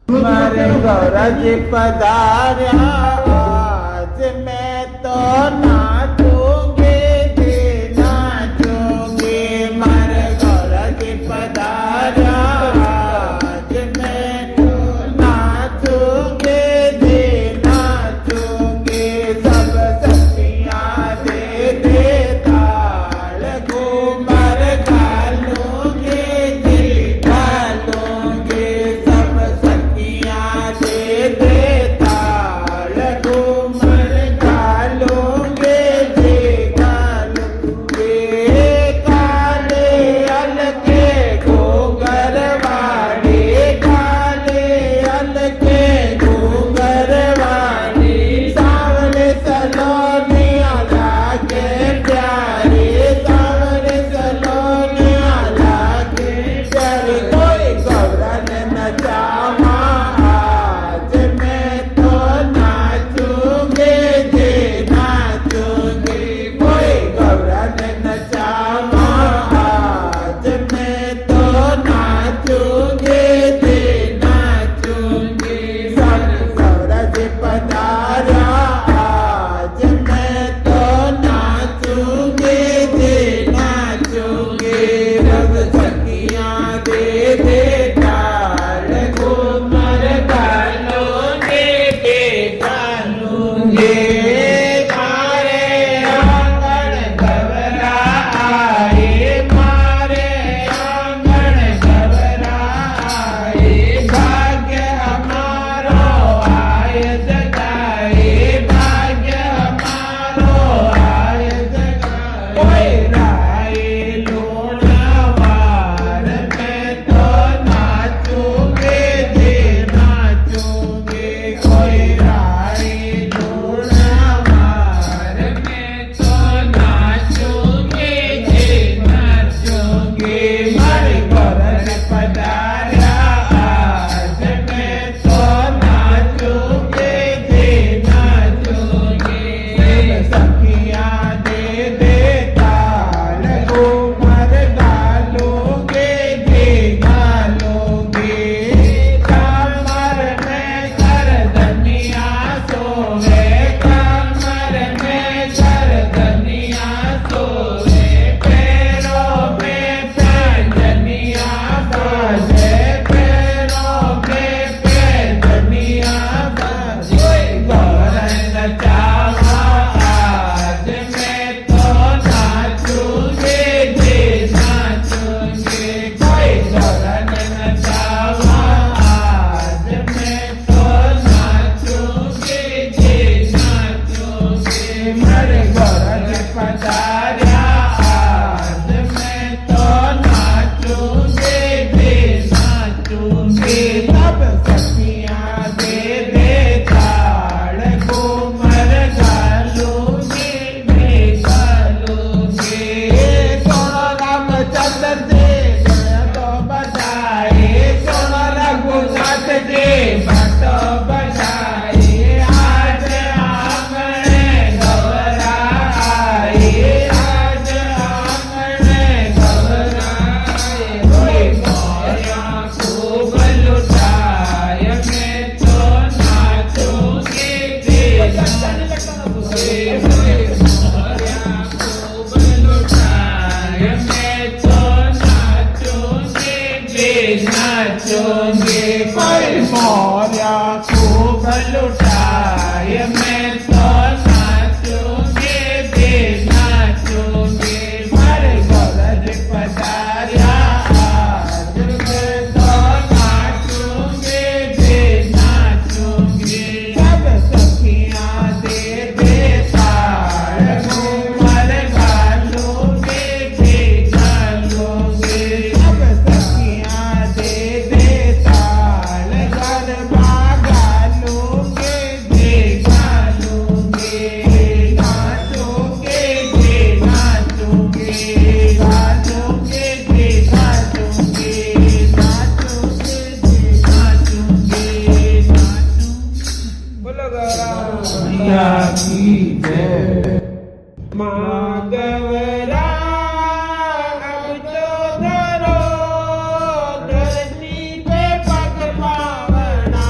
मारे गौरज पधार्या आज मैं तो नाचूंगी जी नाचूंगी मारे गौरज पधार्या आज मैं तो नाचूंगी जी नाचूंगी सब सखियां दे दे ताल घूमर घालूंगी जी घालूंगी सब सखियां दे दे ताल घूमर घालूंगी जी घालूंगी काले अलके घूंघर वाली काले अलके घूंघर वाली सावरे सलोनिया लागे प्यारी सावरे सलोनिया लागे प्यारी कोई गौरन नचावा आज मैं तो नाचूंगी जी नाचूंगी कोई गौरन नचावा आज मैं तो नाचूंगी जी नाचूंगी सन गौरज पधारा आज मैं तो नाचूंगी जी नाचूंगी रब सखियां दे दे ताल घूमर घालूंगी के घालूंगी मारे आंगन घबरा आए मारे आंगन घबरा आए भाग्य हमारो आय जगाए भाग्य हमारो आय जगाए कोई राय लूणावार मैं तो नाचूंगी जी नाचूंगी कोई राय लूणावार मैं तो नाचूंगी जी नाचूंगी मारी गौरन पधार्या आज मैं तो नाचूंगी जी नाचूंगी सखियां दे दे ताल घूमर घालूंगी जी घालूंगी कमर में गर्दनिया सोए कमर में गर्दनिया सोए पैरों में पैजनिया बाजे पैरों में पैजनिया बाजे गौरन नचावा आज मैं तो नाचूंगी जी नाचूंगी कोई गौरन नचावा आज मैं तो नाचूंगी जी नाचूंगी मरे गौरन पधार्या आज मैं तो नाचूंगी जी नाचूंगी सब सखियां दे दे ताल घूमर घालूंगी मैं घालूंगी सोनो रामचंद्र जी तो बजाए सोनो रघुनाथ जी बाटो बजाए आज आंगने घबराए आज आंगने घबराए कोई मोरिया खूब लुटाए मैं तो नाचूंगी जी नाचूंगी मोरिया खूब लुटाए मैं तो नाचूंगी जी नाचूंगी कोई मोरिया खूब लुटाए मैं तो नाचूंगी जी नाचूंगी मारे गौरज पधार्या आज मैं तो नाचूंगी जी नाचूंगी सब सखियां दे दे ताल घूमर घालूंगी जी घालूंगी सब सखियां दे दे ताल गरबा घालूंगी जी घालूंगी नाचूंगी जी नाचूंगी घालूंगी जी घालूंगी नाचूंगी जी नाचूंगी बोलो गौरा की जय माधवरा अब तो धरो धरती पे पग पावना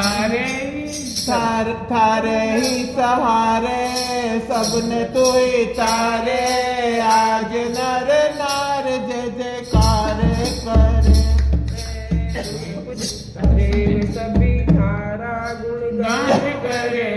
थारे थारे ही सहारे सबने तू ही तारे आज नर नार जय जयकार करे देव सभी थारा गुणगान करे